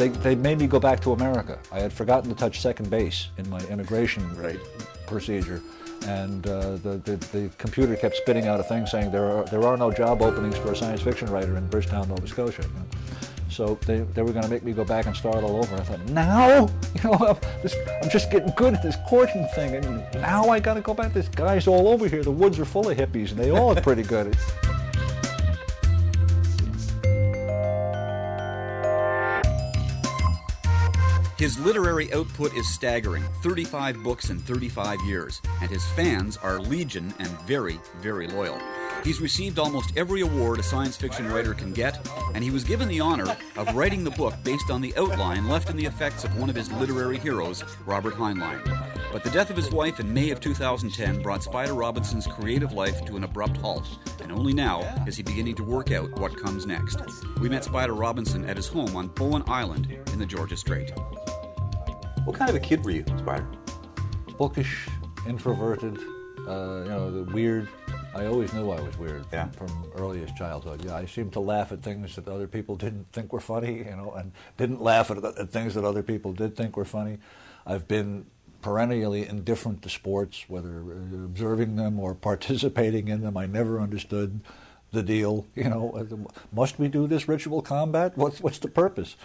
they made me go back to America. I had forgotten to touch second base in my immigration procedure, and the computer kept spitting out a thing saying there are no job openings for a science fiction writer in Bridgetown, Nova Scotia. So they were going to make me go back and start all over. I thought, now? I'm just getting good at this courting thing, and now I got to go back? There's guys all over here. The woods are full of hippies, and they all look pretty good. His literary output is staggering, 35 books in 35 years, and his fans are legion and very, very loyal. He's received almost every award a science fiction writer can get, and he was given the honor of writing the book based on the outline left in the effects of one of his literary heroes, Robert Heinlein. But the death of his wife in May of 2010 brought Spider Robinson's creative life to an abrupt halt, and only now is he beginning to work out what comes next. We met Spider Robinson at his home on Bowen Island in the Georgia Strait. What kind of a kid were you, Spider? Bookish, introverted, weird. I always knew I was weird from earliest childhood. I seemed to laugh at things that other people didn't think were funny, and didn't laugh at things that other people did think were funny. I've been perennially indifferent to sports, whether observing them or participating in them. I never understood the deal. Must we do this ritual combat? What's the purpose?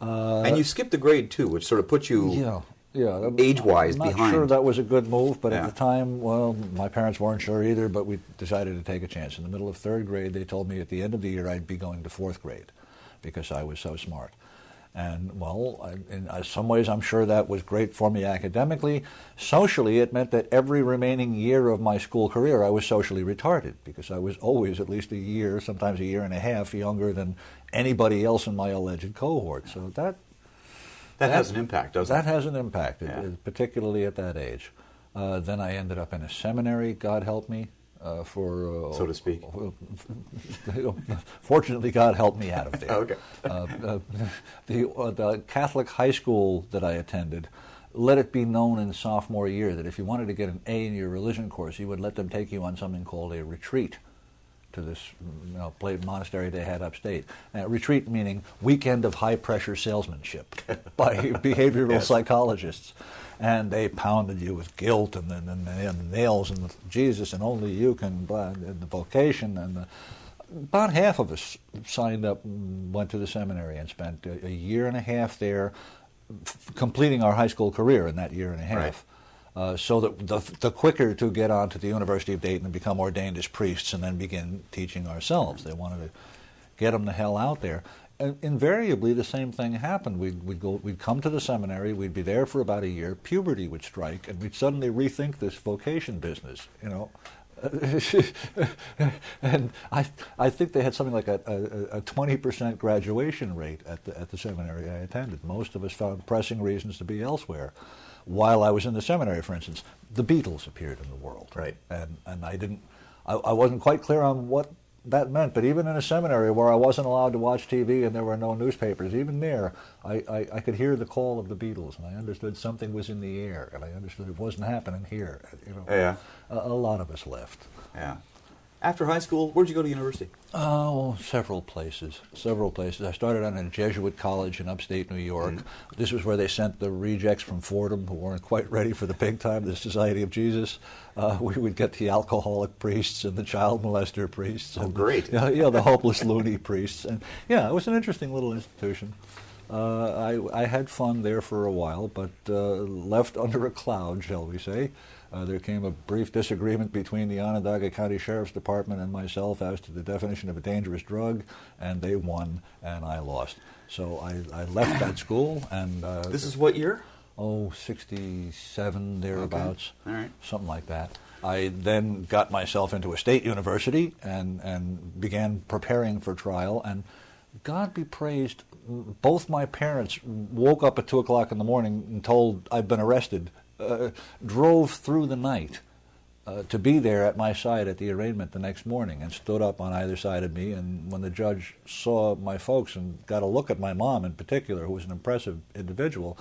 And you skipped a grade too, which sort of put you age-wise behind. I'm not sure that was a good move, but at the time, well, my parents weren't sure either, but we decided to take a chance. In the middle of third grade, they told me at the end of the year I'd be going to fourth grade because I was so smart. And, well, in some ways I'm sure that was great for me academically. Socially, it meant that every remaining year of my school career I was socially retarded because I was always at least a year, sometimes a year and a half, younger than anybody else in my alleged cohort. So that has an impact, doesn't it? That has an impact, particularly at that age. Then I ended up in a seminary, God help me. So to speak. Fortunately, God helped me out of there. Okay. The Catholic high school that I attended, let it be known in sophomore year that if you wanted to get an A in your religion course, you would let them take you on something called a retreat to this monastery they had upstate. Retreat meaning weekend of high-pressure salesmanship by behavioral psychologists. And they pounded you with guilt and the nails and Jesus and only you can, and the vocation. And about half of us signed up and went to the seminary and spent a year and a half there, completing our high school career in that year and a half. So that the quicker to get on to the University of Dayton and become ordained as priests and then begin teaching ourselves. They wanted to get them the hell out there. And invariably, the same thing happened. We'd come to the seminary, we'd be there for about a year, puberty would strike, and we'd suddenly rethink this vocation business, And I think they had something like a 20% graduation rate at the seminary I attended. Most of us found pressing reasons to be elsewhere. While I was in the seminary, for instance, the Beatles appeared in the world. Right. And I wasn't quite clear on what that meant, but even in a seminary where I wasn't allowed to watch TV and there were no newspapers, even there, I could hear the call of the Beatles, and I understood something was in the air, and I understood it wasn't happening here. A lot of us left. Yeah. After high school, where'd you go to university? Oh, several places. I started on a Jesuit college in upstate New York. Mm-hmm. This was where they sent the rejects from Fordham who weren't quite ready for the big time, the Society of Jesus. We would get the alcoholic priests and the child molester priests. Oh, great. The hopeless loony priests. And it was an interesting little institution. I had fun there for a while, but left under a cloud, shall we say. There came a brief disagreement between the Onondaga County Sheriff's Department and myself as to the definition of a dangerous drug, and they won, and I lost. So I left that school. And this is what year? 67, thereabouts. Okay. All right. Something like that. I then got myself into a state university and began preparing for trial, and God be praised, both my parents woke up at 2 o'clock in the morning and told I'd been arrested. Drove through the night to be there at my side at the arraignment the next morning and stood up on either side of me. And when the judge saw my folks and got a look at my mom in particular, who was an impressive individual,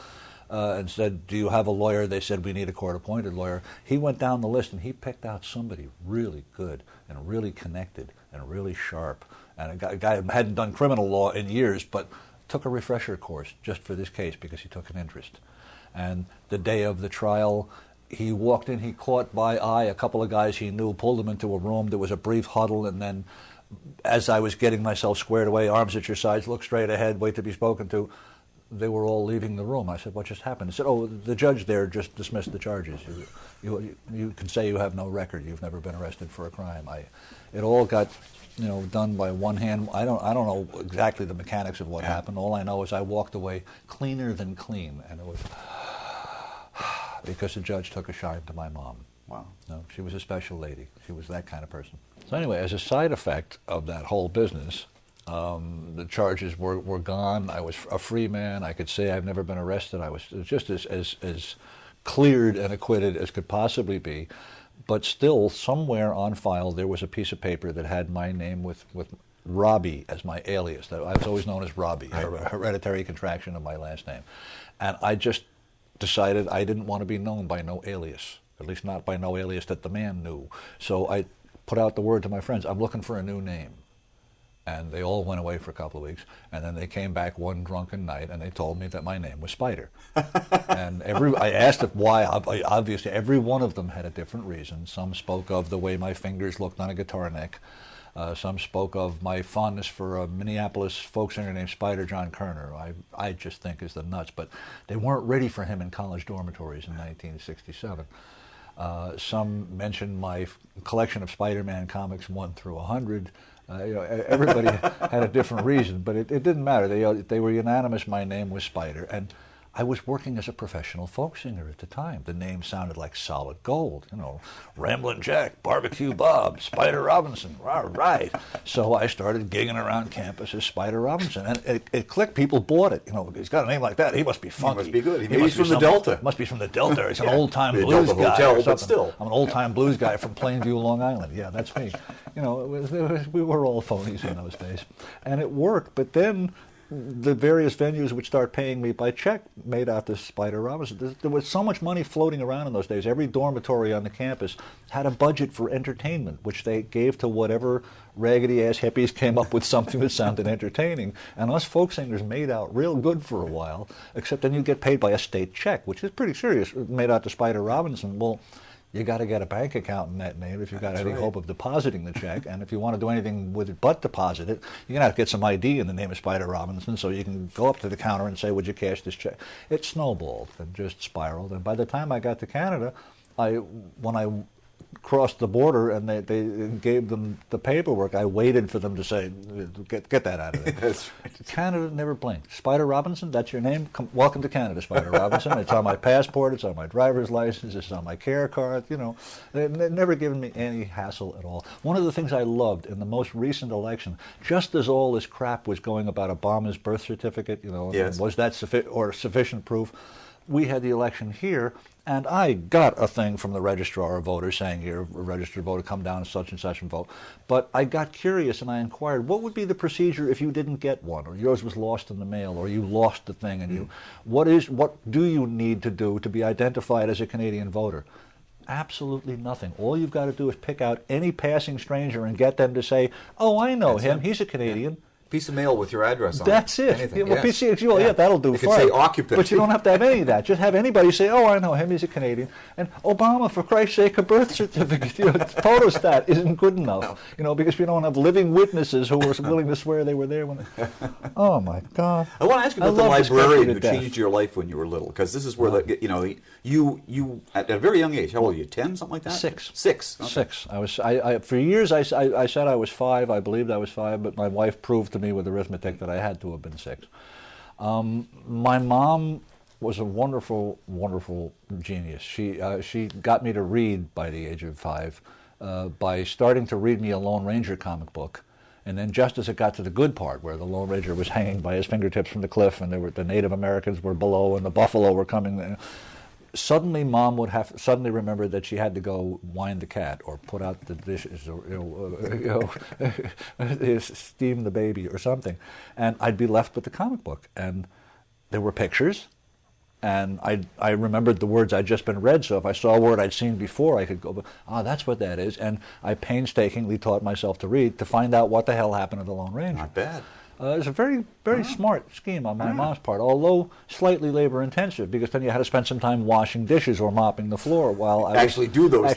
and said, "Do you have a lawyer?" They said, "We need a court-appointed lawyer." He went down the list and he picked out somebody really good and really connected and really sharp. And a guy who hadn't done criminal law in years, but took a refresher course just for this case because he took an interest. And the day of the trial, he walked in, he caught by eye a couple of guys he knew, pulled them into a room. There was a brief huddle, and then as I was getting myself squared away, arms at your sides, look straight ahead, wait to be spoken to, they were all leaving the room. I said, what just happened? He said, oh, the judge there just dismissed the charges. You can say you have no record. You've never been arrested for a crime. It all got, done by one hand. I don't know exactly the mechanics of what happened. All I know is I walked away cleaner than clean, and it was because the judge took a shine to my mom. Wow. No, she was a special lady. She was that kind of person. So anyway, as a side effect of that whole business, the charges were gone. I was a free man. I could say I've never been arrested. I was just as cleared and acquitted as could possibly be. But still, somewhere on file, there was a piece of paper that had my name with Robbie as my alias. I was always known as Robbie, a hereditary contraction of my last name. And I just decided I didn't want to be known by no alias, at least not by no alias that the man knew. So I put out the word to my friends, I'm looking for a new name. And they all went away for a couple of weeks, and then they came back one drunken night, and they told me that my name was Spider. And I asked them why. Obviously, every one of them had a different reason. Some spoke of the way my fingers looked on a guitar neck. Some spoke of my fondness for a Minneapolis folk singer named Spider John Kerner, I just think is the nuts. But they weren't ready for him in college dormitories in 1967. Some mentioned my collection of Spider-Man comics 1 through 100. Everybody had a different reason, but it didn't matter. They were unanimous. My name was Spider, and I was working as a professional folk singer at the time. The name sounded like solid gold, Ramblin' Jack, Barbecue Bob, Spider Robinson, right. So I started gigging around campus as Spider Robinson, and it clicked. People bought it. He's got a name like that. He must be funky. He must be good. He's from the Delta. Must be from the Delta. He's an old-time blues guy. Hotel, but still. I'm an old-time blues guy from Plainview, Long Island. Yeah, that's me. We were all phonies in those days, and it worked. But then the various venues would start paying me by check made out to Spider Robinson. There was so much money floating around in those days. Every dormitory on the campus had a budget for entertainment, which they gave to whatever raggedy-ass hippies came up with something that sounded entertaining. And us folk singers made out real good for a while, except then you get paid by a state check, which is pretty serious, made out to Spider Robinson. Well, you got to get a bank account in that name if you've got any hope of depositing the check. And if you want to do anything with it but deposit it, you're going to have to get some ID in the name of Spider Robinson so you can go up to the counter and say, would you cash this check? It snowballed and just spiraled. And by the time I got to Canada, when I crossed the border and they gave them the paperwork, I waited for them to say, get that out of there. That's right. Canada never blinked. Spider Robinson, that's your name? Welcome to Canada, Spider Robinson. It's on my passport, it's on my driver's license, it's on my care card, They've never given me any hassle at all. One of the things I loved in the most recent election, just as all this crap was going about Obama's birth certificate, yes. Was that sufficient proof? We had the election here, and I got a thing from the registrar of voters saying, you're a registered voter, come down and such and vote. But I got curious and I inquired, what would be the procedure if you didn't get one, or yours was lost in the mail, or you lost the thing, and what do you need to do to be identified as a Canadian voter? Absolutely nothing. All you've got to do is pick out any passing stranger and get them to say, oh, I know him, he's a Canadian. Yeah. Piece of mail with your address on it. That's it. Anything, that'll do. You can say occupant. But you don't have to have any of that. Just have anybody say, oh, I know him, he's a Canadian. And Obama, for Christ's sake, a birth certificate. Photostat isn't good enough, because we don't have living witnesses who were willing to swear they were there when Oh, my God. I want to ask you about the librarian who changed your life when you were little, because this is where, you, at a very young age, how old are you, 10, something like that? 6. 6. Okay. 6. For years, I said I was 5. I believed I was 5, but my wife proved to me with arithmetic that I had to have been 6. My mom was a wonderful, wonderful genius. She got me to read by the age of 5 by starting to read me a Lone Ranger comic book. And then just as it got to the good part, where the Lone Ranger was hanging by his fingertips from the cliff and the Native Americans were below and the buffalo were coming, suddenly Mom would suddenly remember that she had to go wind the cat or put out the dishes or steam the baby or something, and I'd be left with the comic book, and there were pictures, and I remembered the words I'd just been read, so if I saw a word I'd seen before, I could go, that's what that is, and I painstakingly taught myself to read to find out what the hell happened to the Lone Ranger. Not bad. It's a very, very smart scheme on my mom's part, although slightly labor-intensive, because then you had to spend some time washing dishes or mopping the floor while I do those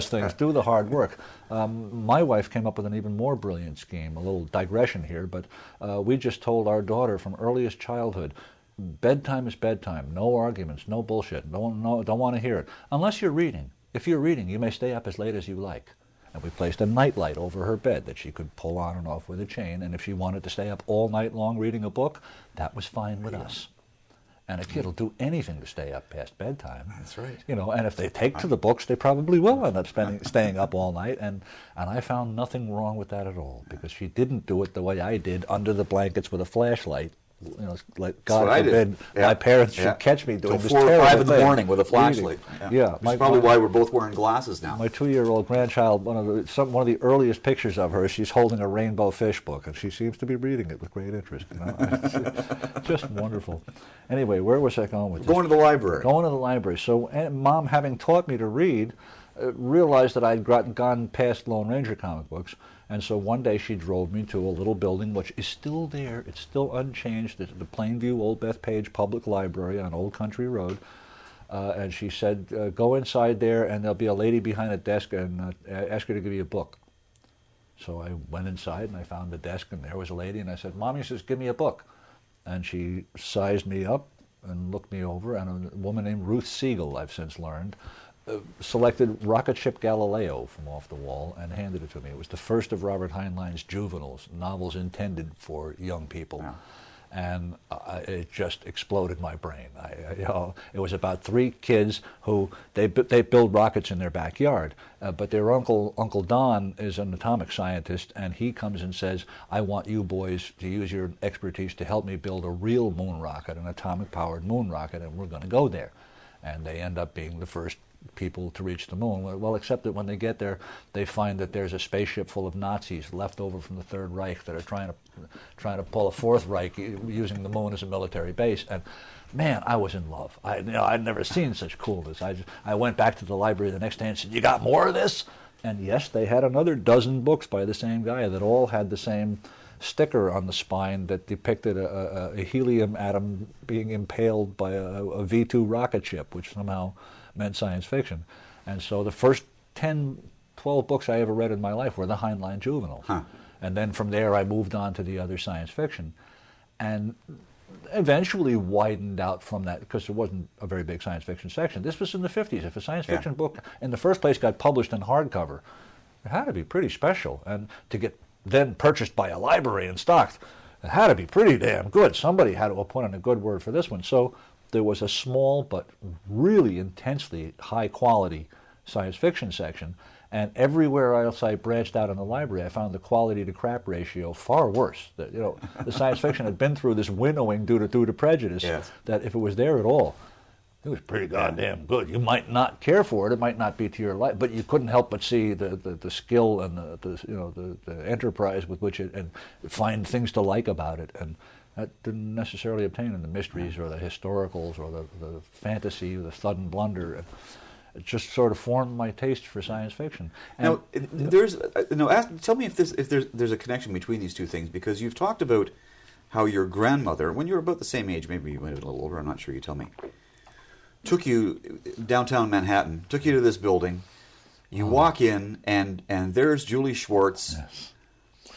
things. Do the hard work. My wife came up with an even more brilliant scheme, a little digression here, but we just told our daughter from earliest childhood, bedtime is bedtime, no arguments, no bullshit, don't want to hear it, unless you're reading. If you're reading, you may stay up as late as you like. And we placed a nightlight over her bed that she could pull on and off with a chain, and if she wanted to stay up all night long reading a book, that was fine with us. And a kid will do anything to stay up past bedtime. That's right. You know, and if they take to the books, they probably will end up staying up all night. And I found nothing wrong with that at all, because she didn't do it the way I did, under the blankets with a flashlight. You know, like God forbid my parents should catch me doing this 4 or 5 in the thing. morning with a flashlight. That's probably why we're both wearing glasses now. My 2-year-old grandchild, one of the earliest pictures of her, she's holding a rainbow fish book, and she seems to be reading it with great interest. You know? Just wonderful. Anyway, where was I going with this? Going to the library. Going to the library. So, Mom, having taught me to read, realized that I'd gone past Lone Ranger comic books. And so one day she drove me to a little building which is still there. It's still unchanged. It's the Plainview Old Bethpage Public Library on Old Country Road. And she said, go inside there and there'll be a lady behind a desk and ask her to give you a book. So I went inside and I found the desk and there was a lady and I said, Mommy says, give me a book. And she sized me up and looked me over, and a woman named Ruth Siegel, I've since learned, selected Rocket Ship Galileo from off the wall and handed it to me. It was the first of Robert Heinlein's juveniles, novels intended for young people. Yeah. And it just exploded my brain. It was about 3 kids who, they build rockets in their backyard, but their Uncle Don is an atomic scientist, and he comes and says, I want you boys to use your expertise to help me build a real moon rocket, an atomic-powered moon rocket, and we're going to go there. And they end up being the first people to reach the moon. Well, except that when they get there, they find that there's a spaceship full of Nazis left over from the Third Reich that are trying to pull a Fourth Reich using the moon as a military base. And man, I was in love. I'd never seen such coolness. I went back to the library the next day and said, "You got more of this?" And yes, they had another dozen books by the same guy that all had the same sticker on the spine that depicted a helium atom being impaled by a V-2 rocket ship, which somehow meant science fiction. And so the first 10, 12 books I ever read in my life were the Heinlein juveniles. Huh. And then from there I moved on to the other science fiction. And eventually widened out from that, because there wasn't a very big science fiction section. This was in the 50s. If a science fiction book in the first place got published in hardcover, it had to be pretty special. And to get then purchased by a library and stocked, it had to be pretty damn good. Somebody had to put in a good word for this one. So there was a small but really intensely high quality science fiction section, and everywhere else I branched out in the library I found the quality to crap ratio far worse. The science fiction had been through this winnowing due to prejudice, that if it was there at all, it was pretty goddamn good. You might not care for it, it might not be to your life, but you couldn't help but see the skill and the enterprise with which it, and find things to like about it. And that didn't necessarily obtain in the mysteries or the historicals or the fantasy or the thud and blunder. It just sort of formed my taste for science fiction. And now, tell me if there's a connection between these two things, because you've talked about how your grandmother, when you were about the same age, maybe you might have been a little older, I'm not sure, you tell me, took you downtown Manhattan, took you to this building, you walk in, and there's Julie Schwartz. Yes.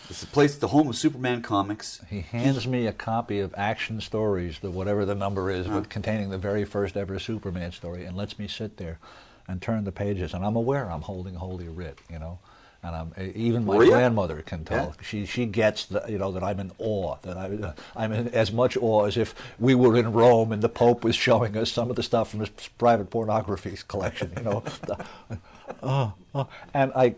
It's the home of Superman comics. He hands me a copy of Action Stories, whatever the number is, but containing the very first ever Superman story, and lets me sit there and turn the pages. And I'm aware I'm holding Holy Writ, and even my grandmother can tell. Yeah. She gets that I'm in awe. That I'm in as much awe as if we were in Rome and the Pope was showing us some of the stuff from his private pornography collection. And I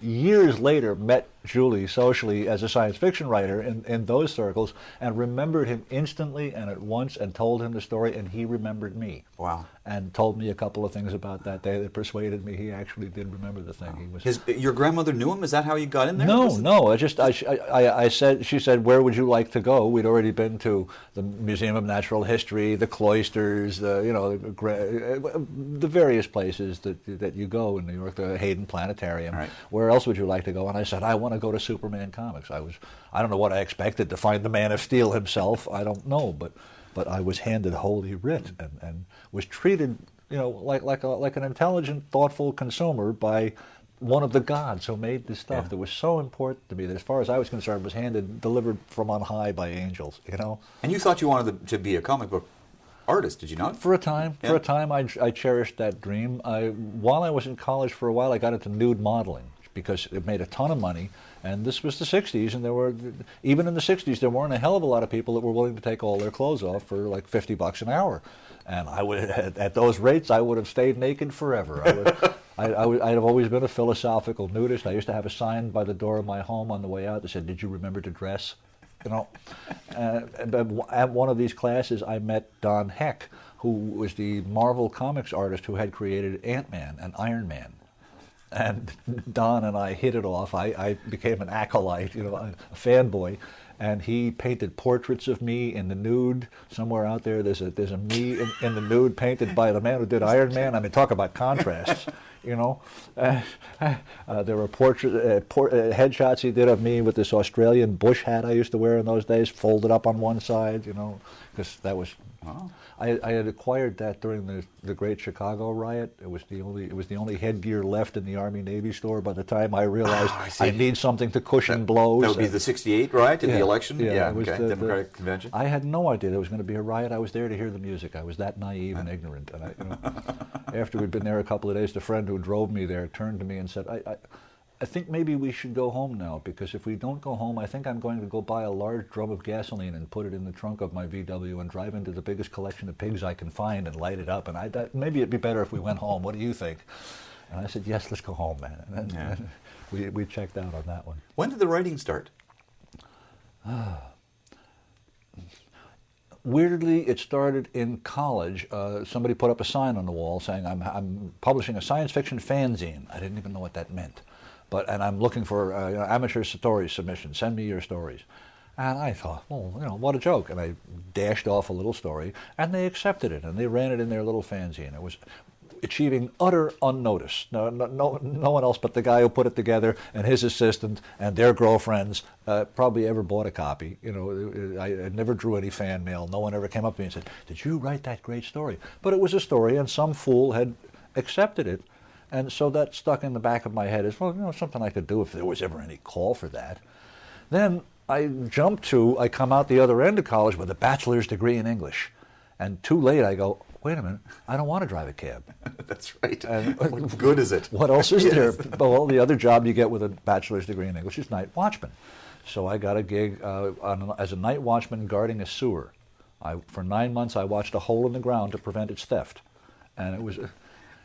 years later, met Julie socially as a science fiction writer in those circles, and remembered him instantly and at once, and told him the story, and he remembered me. Wow. And told me a couple of things about that day that persuaded me he actually did remember the thing. Wow. He was. Your grandmother knew him? Is that how you got in there? No. She said, where would you like to go? We'd already been to the Museum of Natural History, the cloisters, the various places that you go. go in New York, the Hayden Planetarium. Right. Where else would you like to go? And I said, I want to go to Superman Comics. I don't know what I expected to find the Man of Steel himself. I don't know, but I was handed Holy Writ and was treated, like an intelligent, thoughtful consumer by one of the gods who made this stuff that was so important to me that, as far as I was concerned, was delivered from on high by angels. And you thought you wanted to be a comic book artist, did you not? For a time, I cherished that dream. While I was in college for a while, I got into nude modeling because it made a ton of money. And this was the 60s, and even in the 60s, there weren't a hell of a lot of people that were willing to take all their clothes off for like $50 an hour. And at those rates, I would have stayed naked forever. I'd have always been a philosophical nudist. I used to have a sign by the door of my home on the way out that said, "Did you remember to dress?" At one of these classes, I met Don Heck, who was the Marvel Comics artist who had created Ant-Man and Iron Man. And Don and I hit it off. I became an acolyte, a fanboy. And he painted portraits of me in the nude. Somewhere out there, there's a me in the nude painted by the man who did Iron Man. I mean, talk about contrasts, There were headshots he did of me with this Australian bush hat I used to wear in those days, folded up on one side, because that was. Oh. I had acquired that during the Great Chicago riot. It was the only headgear left in the Army-Navy store by the time I realized I need something to cushion blows. That would be the '68 riot in the election? Yeah, it was the Democratic Convention? I had no idea there was going to be a riot. I was there to hear the music. I was that naive and ignorant. And after we'd been there a couple of days, the friend who drove me there turned to me and said, I think maybe we should go home now, because if we don't go home, I think I'm going to go buy a large drum of gasoline and put it in the trunk of my VW and drive into the biggest collection of pigs I can find and light it up. And maybe it'd be better if we went home. What do you think? And I said, yes, let's go home, man. And then we checked out on that one. When did the writing start? Weirdly, it started in college. Somebody put up a sign on the wall saying, I'm publishing a science fiction fanzine. I didn't even know what that meant. And I'm looking for amateur story submissions. Send me your stories. And I thought, what a joke. And I dashed off a little story, and they accepted it, and they ran it in their little fanzine. It was achieving utter unnotice. No one else but the guy who put it together and his assistant and their girlfriends probably ever bought a copy. I never drew any fan mail. No one ever came up to me and said, "Did you write that great story?" But it was a story, and some fool had accepted it. And so that stuck in the back of my head as, something I could do if there was ever any call for that. Then I come out the other end of college with a bachelor's degree in English. And too late I go, wait a minute, I don't want to drive a cab. That's right. And what good is it? What else is there? Well, the other job you get with a bachelor's degree in English is night watchman. So I got a gig as a night watchman guarding a sewer. For 9 months I watched a hole in the ground to prevent its theft. And it was in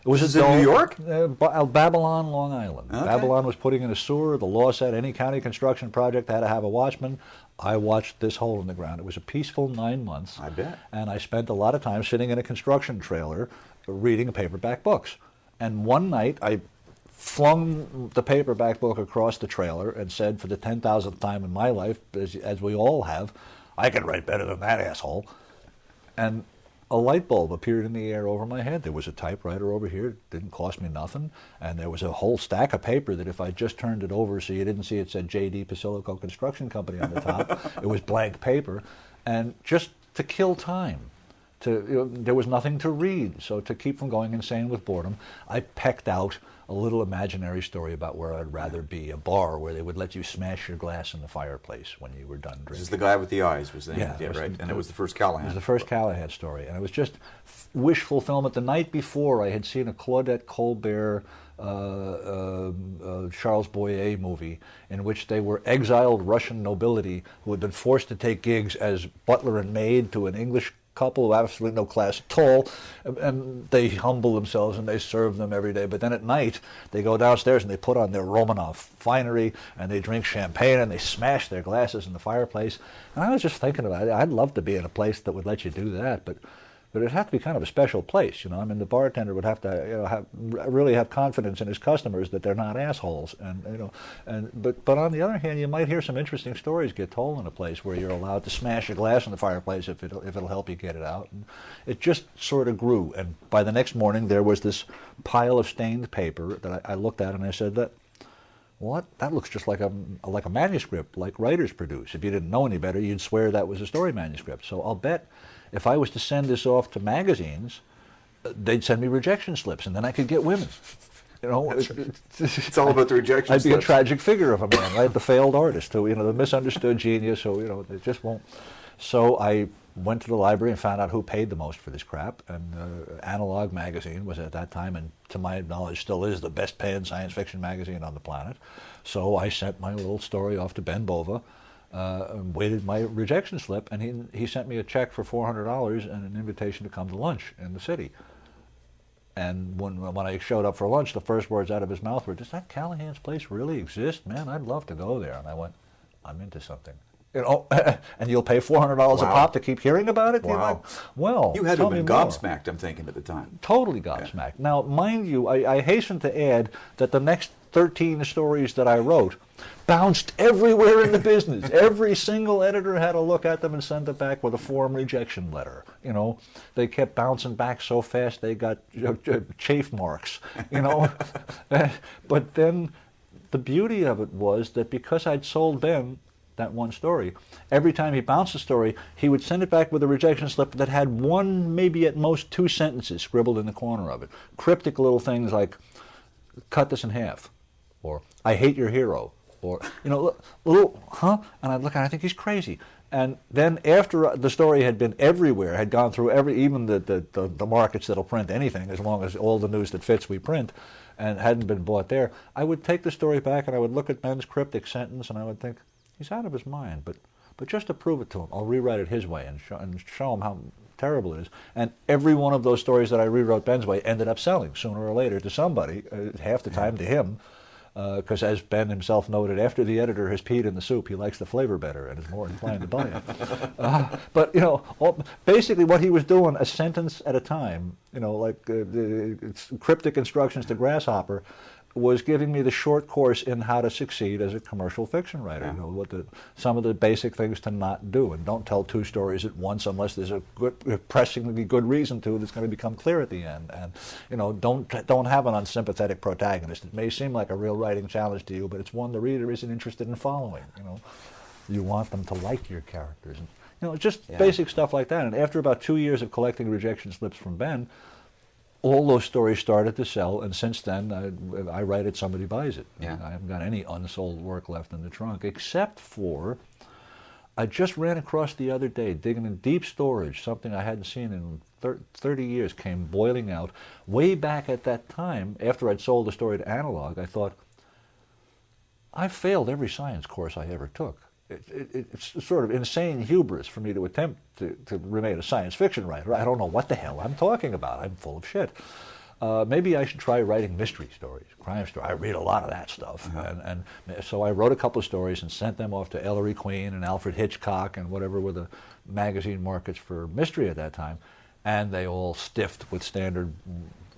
New York? Babylon, Long Island. Okay. Babylon was putting in a sewer. The law said any county construction project had to have a watchman. I watched this hole in the ground. It was a peaceful 9 months. I bet. And I spent a lot of time sitting in a construction trailer reading paperback books. And one night I flung the paperback book across the trailer and said, for the 10,000th time in my life, as we all have, I can write better than that asshole. And a light bulb appeared in the air over my head. There was a typewriter over here. It didn't cost me nothing. And there was a whole stack of paper that if I just turned it over so you didn't see it said J.D. Pasilico Construction Company on the top, it was blank paper. And just to kill time, there was nothing to read. So to keep from going insane with boredom, I pecked out a little imaginary story about where I'd rather be, a bar where they would let you smash your glass in the fireplace when you were done drinking. This is the guy with the eyes, was the name, right? And it was the first Callahan. It was the first Callahan story, and it was just wish fulfillment. The night before, I had seen a Claudette Colbert, Charles Boyer movie in which they were exiled Russian nobility who had been forced to take gigs as butler and maid to an English couple, absolutely no class at all, and they humble themselves and they serve them every day. But then at night, they go downstairs and they put on their Romanov finery and they drink champagne and they smash their glasses in the fireplace. And I was just thinking about it. I'd love to be in a place that would let you do that, but But it had to be kind of a special place, you know. I mean, the bartender would have to, really have confidence in his customers that they're not assholes, but on the other hand, you might hear some interesting stories get told in a place where you're allowed to smash a glass in the fireplace if it'll help you get it out. And it just sort of grew. And by the next morning, there was this pile of stained paper that I looked at, and I said, that looks just like a manuscript, like writers produce. If you didn't know any better, you'd swear that was a story manuscript. So I'll bet if I was to send this off to magazines, they'd send me rejection slips, and then I could get women. You know, it's all about the rejection I'd slips. be a tragic figure of a man, right? The failed artist, who, the misunderstood genius, who, it just won't. So I went to the library and found out who paid the most for this crap, and Analog magazine was at that time, and to my knowledge still is, the best paying science fiction magazine on the planet. So I sent my little story off to Ben Bova, waited my rejection slip, and he sent me a check for $400 and an invitation to come to lunch in the city. And when I showed up for lunch, the first words out of his mouth were, "Does that Callahan's place really exist? Man, I'd love to go there." And I went, "I'm into something." And you'll pay $400 a pop to keep hearing about it? Wow. Well, you had to have been gobsmacked, I'm thinking, at the time. Totally gobsmacked. Yeah. Now, mind you, I hasten to add that the next 13 stories that I wrote bounced everywhere in the business. Every single editor had to look at them and send it back with a form rejection letter. They kept bouncing back so fast they got chafe marks. But then the beauty of it was that because I'd sold Ben that one story, every time he bounced a story, he would send it back with a rejection slip that had one, maybe at most 2 sentences scribbled in the corner of it. Cryptic little things like, "Cut this in half," or "I hate your hero," or, little, huh? And I'd look at it, I think he's crazy. And then after the story had been everywhere, had gone through even the markets that'll print anything, as long as all the news that fits we print, and hadn't been bought there, I would take the story back and I would look at Ben's cryptic sentence and I would think, he's out of his mind, but just to prove it to him, I'll rewrite it his way and show him how terrible it is. And every one of those stories that I rewrote Ben's way ended up selling sooner or later to somebody, half the time to him, because as Ben himself noted, after the editor has peed in the soup, he likes the flavor better and is more inclined to buy it. But basically what he was doing, a sentence at a time, like cryptic instructions to Grasshopper, was giving me the short course in how to succeed as a commercial fiction writer. Yeah. Some of the basic things to not do, and don't tell 2 stories at once unless there's a pressingly good reason to that's going to become clear at the end. And don't have an unsympathetic protagonist. It may seem like a real writing challenge to you, but it's one the reader isn't interested in following. You want them to like your characters, and just basic stuff like that. And after about 2 years of collecting rejection slips from Ben, all those stories started to sell, and since then, I write it, somebody buys it. Yeah. I haven't got any unsold work left in the trunk, except for, I just ran across the other day, digging in deep storage, something I hadn't seen in 30 years, came boiling out. Way back at that time, after I'd sold the story to Analog, I thought, I failed every science course I ever took. It's sort of insane hubris for me to attempt to remain a science fiction writer. I don't know what the hell I'm talking about. I'm full of shit. Maybe I should try writing mystery stories, crime stories. I read a lot of that stuff. Uh-huh. And so I wrote a couple of stories and sent them off to Ellery Queen and Alfred Hitchcock and whatever were the magazine markets for mystery at that time. And they all stiffed with standard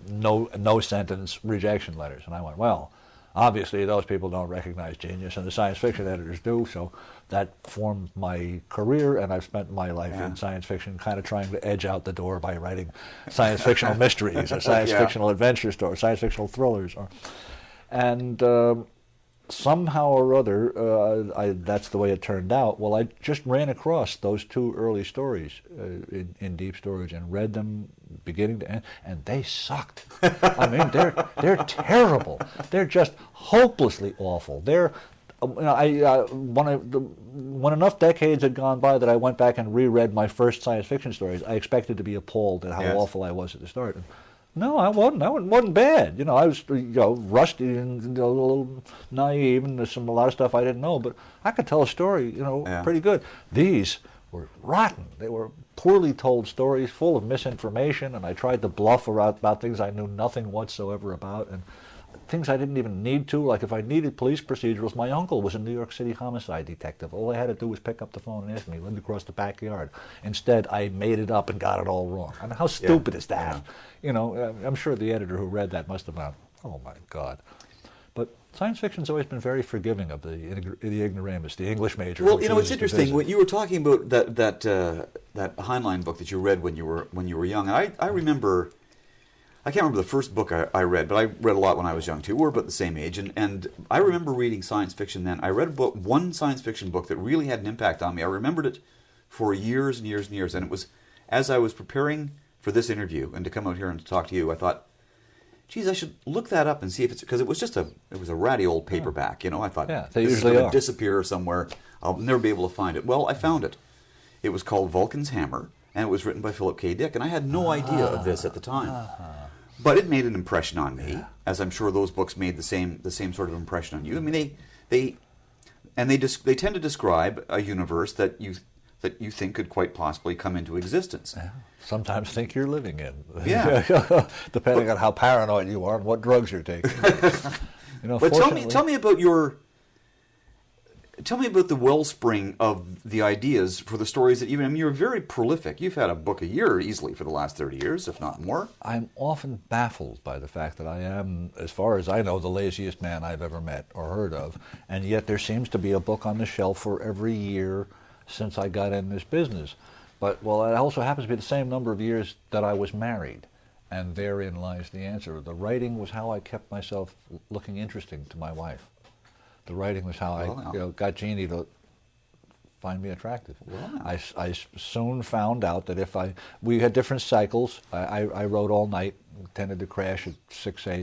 no sentence rejection letters. And I went, well, obviously, those people don't recognize genius, and the science fiction editors do, so that formed my career, and I've spent my life in science fiction kind of trying to edge out the door by writing science fictional mysteries, or science fictional adventure stories, science fictional thrillers. And somehow or other, that's the way it turned out. Well, I just ran across those 2 early stories in deep storage and read them beginning to end, and they sucked. I mean, they're terrible. They're just hopelessly awful. They're, when enough decades had gone by that I went back and reread my first science fiction stories, I expected to be appalled at how awful I was at the start. And no, I wasn't. I wasn't bad. I was rusty and a little naive, and there's a lot of stuff I didn't know, but I could tell a story, pretty good. These were rotten. They were poorly told stories, full of misinformation, and I tried to bluff about things I knew nothing whatsoever about, and things I didn't even need to. Like if I needed police procedurals, my uncle was a New York City homicide detective. All I had to do was pick up the phone and ask me. He lived across the backyard. Instead, I made it up and got it all wrong. I mean, how stupid is that? Yeah. You know, I'm sure the editor who read that must have gone, oh my God. But science fiction's always been very forgiving of the ignoramus, the English major. Well, you know, it's interesting. When you were talking about that Heinlein book that you read when you were young, and I remember, I can't remember the first book I read, but I read a lot when I was young too. We're about the same age, and I remember reading science fiction then. I read one science fiction book that really had an impact on me. I remembered it for years and years and years, and it was as I was preparing for this interview and to come out here and to talk to you, I thought, geez, I should look that up and see if it's, because it was a ratty old paperback, you know. I thought, they this usually is going are. to disappear somewhere. I'll never be able to find it. Well, I found it. It was called Vulcan's Hammer, and it was written by Philip K. Dick, and I had no idea of this at the time. But it made an impression on me, as I'm sure those books made the same sort of impression on you. I mean, they tend to describe a universe that you think could quite possibly come into existence. Yeah. Sometimes think you're living in. Yeah. Depending on how paranoid you are and what drugs you're taking. You know, but tell me about the wellspring of the ideas for the stories that I mean, you're very prolific. You've had a book a year easily for the last 30 years, if not more. I'm often baffled by the fact that I am, as far as I know, the laziest man I've ever met or heard of, and yet there seems to be a book on the shelf for every year since I got in this business. But, well, it also happens to be the same number of years that I was married, and therein lies the answer. The writing was how I kept myself looking interesting to my wife. The writing was how I got Jeanne to find me attractive. Wow. I soon found out that we had different cycles. I wrote all night, tended to crash at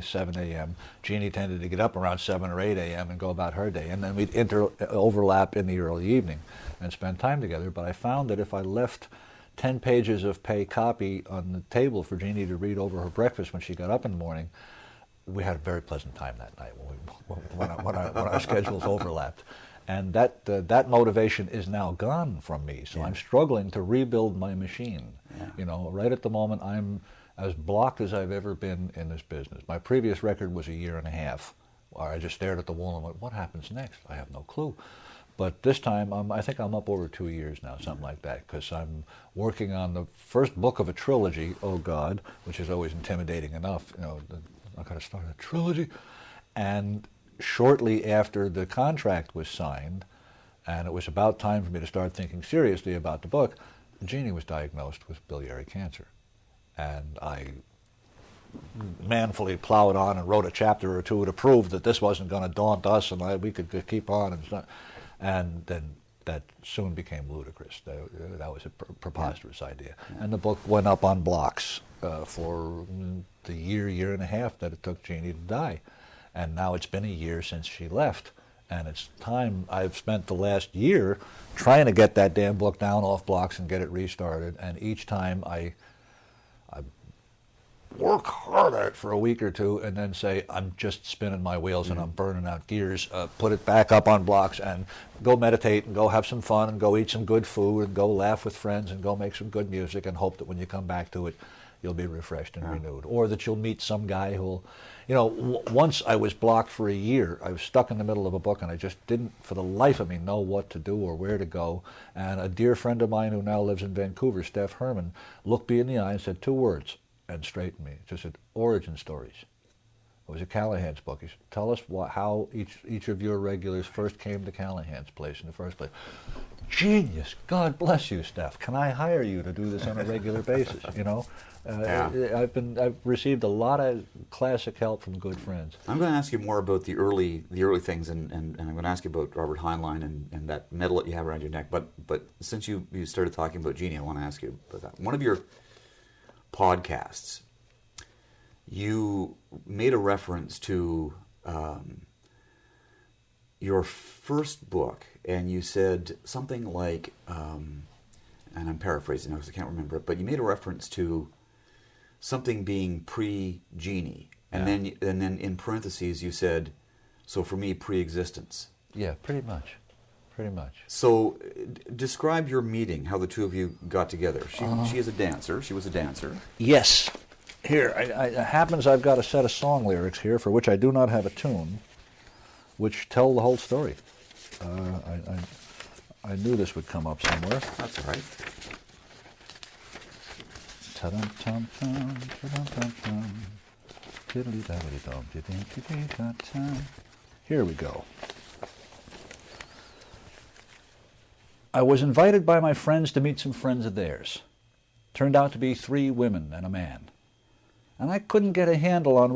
7 a.m. Jeanne tended to get up around 7 or 8 a.m. and go about her day. And then we'd overlap in the early evening and spend time together. But I found that if I left 10 pages of pay copy on the table for Jeanne to read over her breakfast when she got up in the morning, we had a very pleasant time that night when our schedules overlapped. And that motivation is now gone from me. So I'm struggling to rebuild my machine. Yeah. You know, right at the moment, I'm as blocked as I've ever been in this business. My previous record was a year and a half, where I just stared at the wall and went, what happens next? I have no clue. But this time, I think I'm up over 2 years now, something like that, because I'm working on the first book of a trilogy, oh God, which is always intimidating enough. You know, I got to start a trilogy. And shortly after the contract was signed, and it was about time for me to start thinking seriously about the book, Jeanne was diagnosed with biliary cancer. And I manfully plowed on and wrote a chapter or two to prove that this wasn't going to daunt us and we could keep on. And then that soon became ludicrous. That was a preposterous idea. And the book went up on blocks for the year and a half that it took Jeanne to die. And now it's been a year since she left. And it's time. I've spent the last year trying to get that damn book down off blocks and get it restarted. And each time I work hard at it for a week or two and then say, I'm just spinning my wheels and I'm burning out gears, put it back up on blocks and go meditate and go have some fun and go eat some good food and go laugh with friends and go make some good music and hope that when you come back to it, you'll be refreshed and renewed. Or that you'll meet some guy who'll, you know, once I was blocked for a year. I was stuck in the middle of a book and I just didn't, for the life of me, know what to do or where to go. And a dear friend of mine who now lives in Vancouver, Steph Herman, looked me in the eye and said 2 words and straightened me. It just said, origin stories. It was a Callahan's book. He said, tell us how each of your regulars first came to Callahan's place in the first place. Genius. God bless you, Steph. Can I hire you to do this on a regular basis? You know, I've received a lot of classic help from good friends. I'm going to ask you more about the early things, and I'm going to ask you about Robert Heinlein and that medal that you have around your neck. But since you started talking about Jeanne, I want to ask you about that. One of your podcasts, you made a reference to your first book, and you said something like, and I'm paraphrasing now because I can't remember it, but you made a reference to something being pre-Jeanne, and then in parentheses you said, so for me, pre-existence. Yeah, pretty much. So describe your meeting, how the two of you got together. She is a dancer. She was a dancer. Yes. Here, it happens I've got a set of song lyrics here for which I do not have a tune, which tell the whole story. I knew this would come up somewhere. That's all right. Ta-dum-tum-tum, ta-dum-tum-tum, tiddly-daddly-dum, ti-ding-ti-ding-ta-tum. Here we go. I was invited by my friends to meet some friends of theirs. Turned out to be 3 women and a man. And I couldn't get a handle on